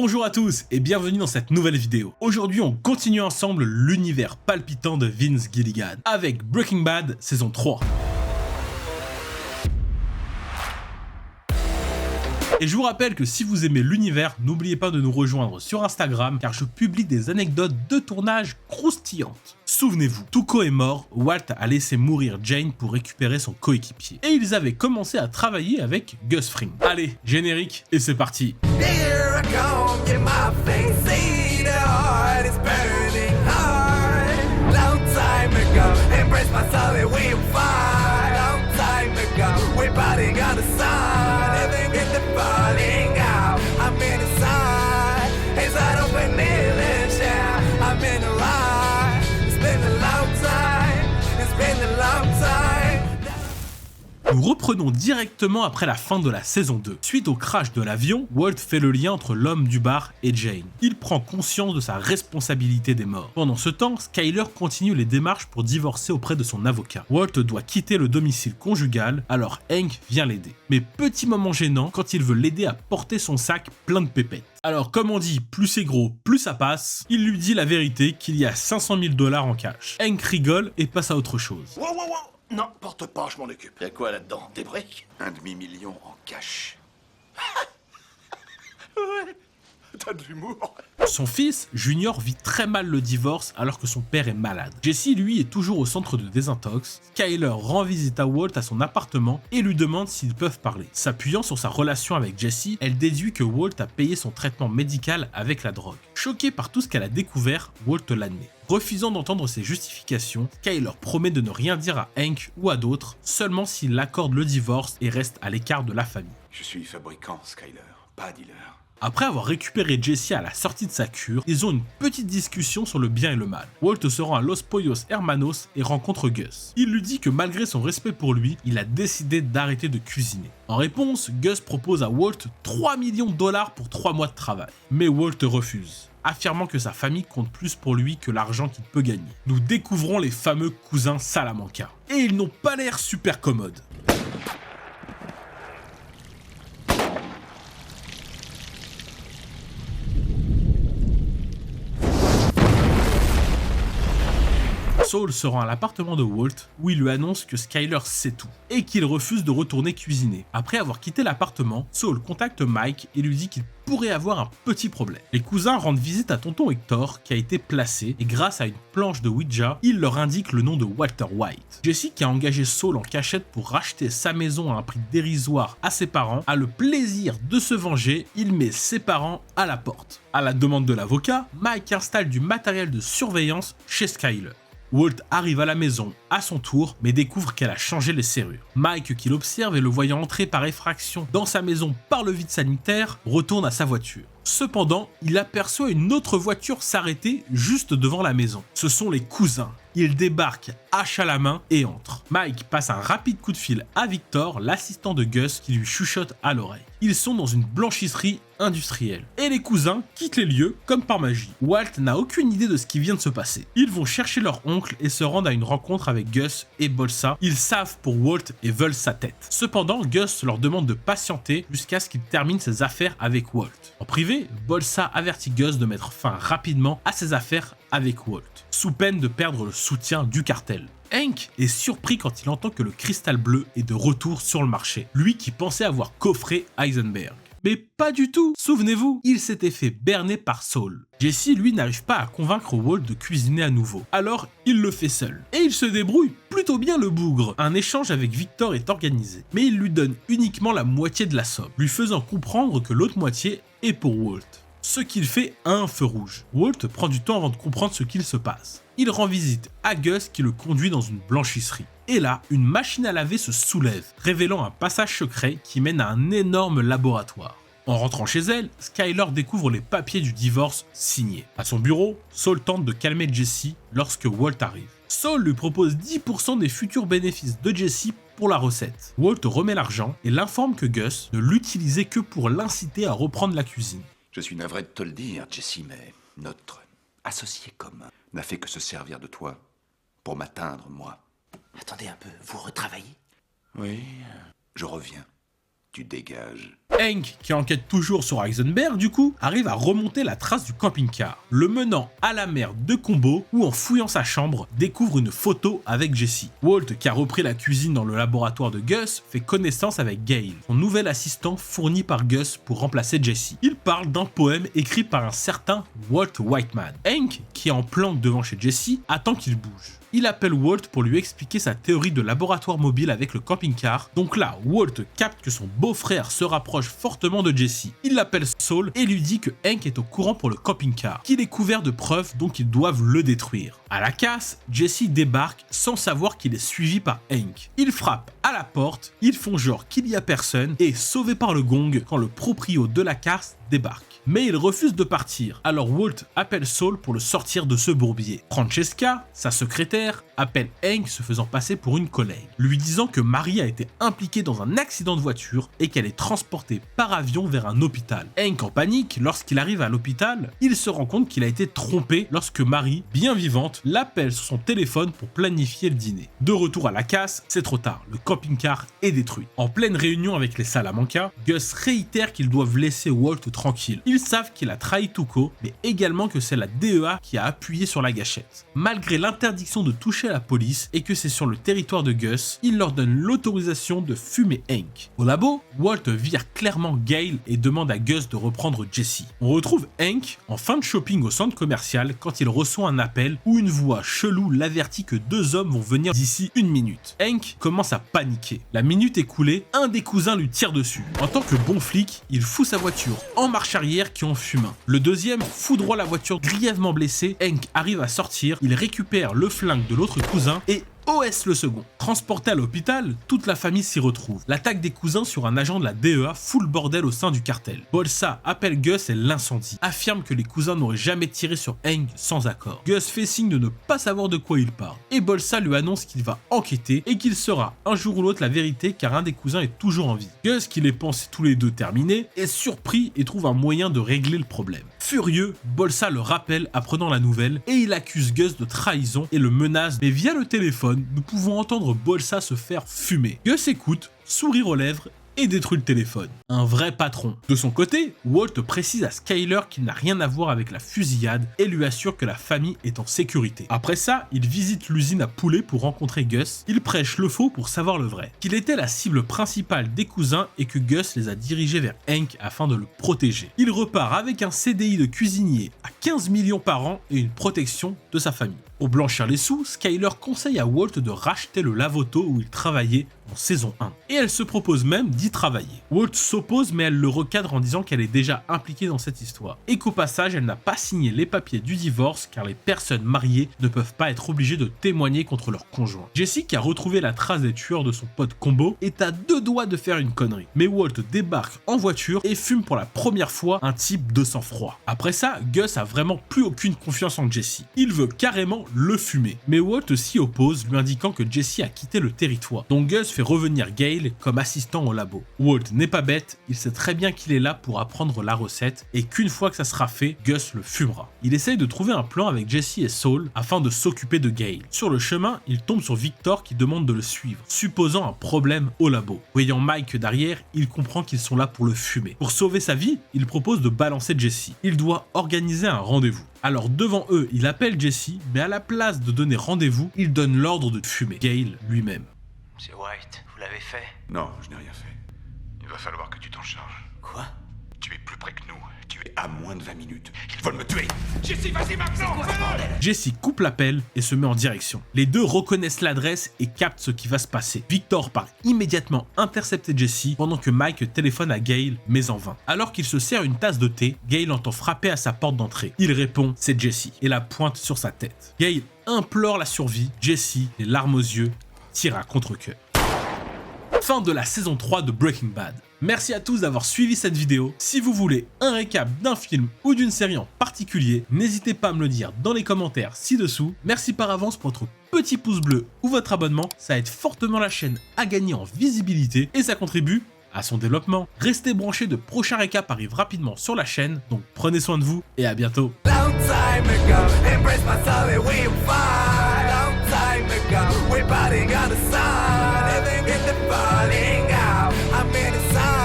Bonjour à tous et bienvenue dans cette nouvelle vidéo. Aujourd'hui on continue ensemble l'univers palpitant de Vince Gilligan avec Breaking Bad saison 3. Et je vous rappelle que si vous aimez l'univers, n'oubliez pas de nous rejoindre sur Instagram car je publie des anecdotes de tournage croustillantes. Souvenez-vous, Tuco est mort, Walt a laissé mourir Jane pour récupérer son coéquipier. Et ils avaient commencé à travailler avec Gus Fring. Allez, générique et c'est parti. Nous reprenons directement après la fin de la saison 2. Suite au crash de l'avion, Walt fait le lien entre l'homme du bar et Jane. Il prend conscience de sa responsabilité des morts. Pendant ce temps, Skyler continue les démarches pour divorcer auprès de son avocat. Walt doit quitter le domicile conjugal, alors Hank vient l'aider. Mais petit moment gênant quand il veut l'aider à porter son sac plein de pépettes. Alors comme on dit, plus c'est gros, plus ça passe, il lui dit la vérité qu'il y a 500 000 $ en cash. Hank rigole et passe à autre chose. Wow. Non, porte pas, je m'en occupe. Y'a quoi là-dedans? Des briques? $1,5 million en cash. Ouais, t'as de l'humour. Son fils, Junior, vit très mal le divorce alors que son père est malade. Jesse, lui, est toujours au centre de désintox. Skyler rend visite à Walt à son appartement et lui demande s'ils peuvent parler. S'appuyant sur sa relation avec Jesse, elle déduit que Walt a payé son traitement médical avec la drogue. Choquée par tout ce qu'elle a découvert, Walt l'admet. Refusant d'entendre ses justifications, Skyler promet de ne rien dire à Hank ou à d'autres, seulement s'il accorde le divorce et reste à l'écart de la famille. Je suis fabricant, Skyler, pas dealer. Après avoir récupéré Jesse à la sortie de sa cure, ils ont une petite discussion sur le bien et le mal. Walt se rend à Los Pollos Hermanos et rencontre Gus. Il lui dit que malgré son respect pour lui, il a décidé d'arrêter de cuisiner. En réponse, Gus propose à Walt 3 millions de $ pour 3 mois de travail. Mais Walt refuse, affirmant que sa famille compte plus pour lui que l'argent qu'il peut gagner. Nous découvrons les fameux cousins Salamanca. Et ils n'ont pas l'air super commodes. Saul se rend à l'appartement de Walt où il lui annonce que Skyler sait tout et qu'il refuse de retourner cuisiner. Après avoir quitté l'appartement, Saul contacte Mike et lui dit qu'il pourrait avoir un petit problème. Les cousins rendent visite à tonton Hector qui a été placé et grâce à une planche de Ouija, il leur indique le nom de Walter White. Jesse, qui a engagé Saul en cachette pour racheter sa maison à un prix dérisoire à ses parents, a le plaisir de se venger, il met ses parents à la porte. À la demande de l'avocat, Mike installe du matériel de surveillance chez Skyler. Walt arrive à la maison à son tour, mais découvre qu'elle a changé les serrures. Mike, qui l'observe et le voyant entrer par effraction dans sa maison par le vide sanitaire, retourne à sa voiture. Cependant, il aperçoit une autre voiture s'arrêter juste devant la maison. Ce sont les cousins. Ils débarquent, hache à la main, et entrent. Mike passe un rapide coup de fil à Victor, l'assistant de Gus, qui lui chuchote à l'oreille. Ils sont dans une blanchisserie industrielle. Et les cousins quittent les lieux comme par magie. Walt n'a aucune idée de ce qui vient de se passer. Ils vont chercher leur oncle et se rendent à une rencontre avec Gus et Bolsa. Ils savent pour Walt et veulent sa tête. Cependant, Gus leur demande de patienter jusqu'à ce qu'il termine ses affaires avec Walt. En privé, Bolsa avertit Gus de mettre fin rapidement à ses affaires avec Walt, sous peine de perdre le soutien du cartel. Hank est surpris quand il entend que le cristal bleu est de retour sur le marché, lui qui pensait avoir coffré Heisenberg. Mais pas du tout, souvenez-vous, il s'était fait berner par Saul. Jesse, lui, n'arrive pas à convaincre Walt de cuisiner à nouveau, alors il le fait seul. Et il se débrouille plutôt bien le bougre. Un échange avec Victor est organisé, mais il lui donne uniquement la moitié de la somme, lui faisant comprendre que l'autre moitié est pour Walt. Ce qu'il fait a un feu rouge. Walt prend du temps avant de comprendre ce qu'il se passe. Il rend visite à Gus qui le conduit dans une blanchisserie. Et là, une machine à laver se soulève, révélant un passage secret qui mène à un énorme laboratoire. En rentrant chez elle, Skyler découvre les papiers du divorce signés. À son bureau, Saul tente de calmer Jesse lorsque Walt arrive. Saul lui propose 10% des futurs bénéfices de Jesse pour la recette. Walt remet l'argent et l'informe que Gus ne l'utilisait que pour l'inciter à reprendre la cuisine. Je suis navré de te le dire, Jesse, mais notre associé commun n'a fait que se servir de toi pour m'atteindre, moi. Attendez un peu, vous retravaillez? Oui, je reviens. tu dégages. Hank, qui enquête toujours sur Heisenberg du coup, arrive à remonter la trace du camping-car, le menant à la mer de Combo où en fouillant sa chambre, découvre une photo avec Jessie. Walt, qui a repris la cuisine dans le laboratoire de Gus, fait connaissance avec Gale, son nouvel assistant fourni par Gus pour remplacer Jessie. Il parle d'un poème écrit par un certain Walt Whiteman. Hank, qui est en planque devant chez Jessie, attend qu'il bouge. Il appelle Walt pour lui expliquer sa théorie de laboratoire mobile avec le camping-car. Donc là, Walt capte que son beau-frère se rapproche fortement de Jessie. Il l'appelle Saul et lui dit que Hank est au courant pour le camping-car, qu'il est couvert de preuves donc ils doivent le détruire. À la casse, Jessie débarque sans savoir qu'il est suivi par Hank. Il frappe à la porte, ils font genre qu'il y a personne et est sauvé par le gong quand le proprio de la casse débarque. Mais il refuse de partir, alors Walt appelle Saul pour le sortir de ce bourbier. Francesca, sa secrétaire, appelle Hank se faisant passer pour une collègue, lui disant que Marie a été impliquée dans un accident de voiture et qu'elle est transportée par avion vers un hôpital. Hank en panique, lorsqu'il arrive à l'hôpital, il se rend compte qu'il a été trompé lorsque Marie, bien vivante, l'appelle sur son téléphone pour planifier le dîner. De retour à la casse, c'est trop tard, le camping-car est détruit. En pleine réunion avec les Salamanca, Gus réitère qu'ils doivent laisser Walt tranquille. Ils savent qu'il a trahi Tuco, mais également que c'est la DEA qui a appuyé sur la gâchette. Malgré l'interdiction de toucher à la police et que c'est sur le territoire de Gus, il leur donne l'autorisation de fumer Hank. Au labo, Walt vire clairement Gale et demande à Gus de reprendre Jessie. On retrouve Hank en fin de shopping au centre commercial quand il reçoit un appel où une voix chelou l'avertit que 2 hommes vont venir d'ici 1 minute. Hank commence à paniquer. La minute écoulée, un des cousins lui tire dessus. En tant que bon flic, il fout sa voiture en marche arrière qui en fume un. Le deuxième foudroie la voiture grièvement blessée. Hank arrive à sortir, il récupère le flingue de l'autre cousin et OS le second. Transporté à l'hôpital, toute la famille s'y retrouve. L'attaque des cousins sur un agent de la DEA fout le bordel au sein du cartel. Bolsa appelle Gus et l'incendie. Affirme que les cousins n'auraient jamais tiré sur Hank sans accord. Gus fait signe de ne pas savoir de quoi il parle. Et Bolsa lui annonce qu'il va enquêter et qu'il saura un jour ou l'autre la vérité car un des cousins est toujours en vie. Gus, qui les pense tous les deux terminés, est surpris et trouve un moyen de régler le problème. Furieux, Bolsa le rappelle apprenant la nouvelle et il accuse Gus de trahison et le menace, mais via le téléphone, nous pouvons entendre Bolsa se faire fumer. Gus écoute, sourire aux lèvres et détruit le téléphone. Un vrai patron. De son côté, Walt précise à Skyler qu'il n'a rien à voir avec la fusillade et lui assure que la famille est en sécurité. Après ça, il visite l'usine à poulet pour rencontrer Gus. Il prêche le faux pour savoir le vrai. Qu'il était la cible principale des cousins et que Gus les a dirigés vers Hank afin de le protéger. Il repart avec un CDI de cuisinier à 15 millions par an et une protection de sa famille. Pour blanchir les sous, Skyler conseille à Walt de racheter le lavoto où il travaillait en saison 1. Et elle se propose même d'y travailler. Walt s'oppose mais elle le recadre en disant qu'elle est déjà impliquée dans cette histoire. Et qu'au passage, elle n'a pas signé les papiers du divorce car les personnes mariées ne peuvent pas être obligées de témoigner contre leur conjoint. Jessie, qui a retrouvé la trace des tueurs de son pote Combo, est à 2 doigts de faire une connerie. Mais Walt débarque en voiture et fume pour la première fois un type de sang-froid. Après ça, Gus a vraiment plus aucune confiance en Jessie. Il veut carrément le fumer. Mais Walt s'y oppose, lui indiquant que Jessie a quitté le territoire. Donc Gus fait revenir Gale comme assistant au labo. Walt n'est pas bête, il sait très bien qu'il est là pour apprendre la recette et qu'une fois que ça sera fait, Gus le fumera. Il essaye de trouver un plan avec Jessie et Saul afin de s'occuper de Gale. Sur le chemin, il tombe sur Victor qui demande de le suivre, supposant un problème au labo. Voyant Mike derrière, il comprend qu'ils sont là pour le fumer. Pour sauver sa vie, il propose de balancer Jessie. Il doit organiser un rendez-vous. Alors devant eux, il appelle Jessie, mais à la place de donner rendez-vous, il donne l'ordre de fumer Gale lui-même. Monsieur White, vous l'avez fait? Non, je n'ai rien fait. Il va falloir que tu t'en charges. Quoi? Tu es plus près que nous. Tu es à moins de 20 minutes. Ils veulent me tuer. Jessie, vas-y maintenant! Jessie coupe l'appel et se met en direction. Les deux reconnaissent l'adresse et captent ce qui va se passer. Victor part immédiatement intercepter Jessie pendant que Mike téléphone à Gale, mais en vain. Alors qu'il se sert une tasse de thé, Gale entend frapper à sa porte d'entrée. Il répond, c'est Jessie, et la pointe sur sa tête. Gale implore la survie. Jessie, les larmes aux yeux, tire à contre-cœur. Fin de la saison 3 de Breaking Bad. Merci à tous d'avoir suivi cette vidéo. Si vous voulez un récap d'un film ou d'une série en particulier, n'hésitez pas à me le dire dans les commentaires ci-dessous. Merci par avance pour votre petit pouce bleu ou votre abonnement. Ça aide fortement la chaîne à gagner en visibilité et ça contribue à son développement. Restez branchés, de prochains récaps arrivent rapidement sur la chaîne, donc prenez soin de vous et à bientôt. Long time ago, embrace my soul and we fight. Long time ago, we're fighting on the side.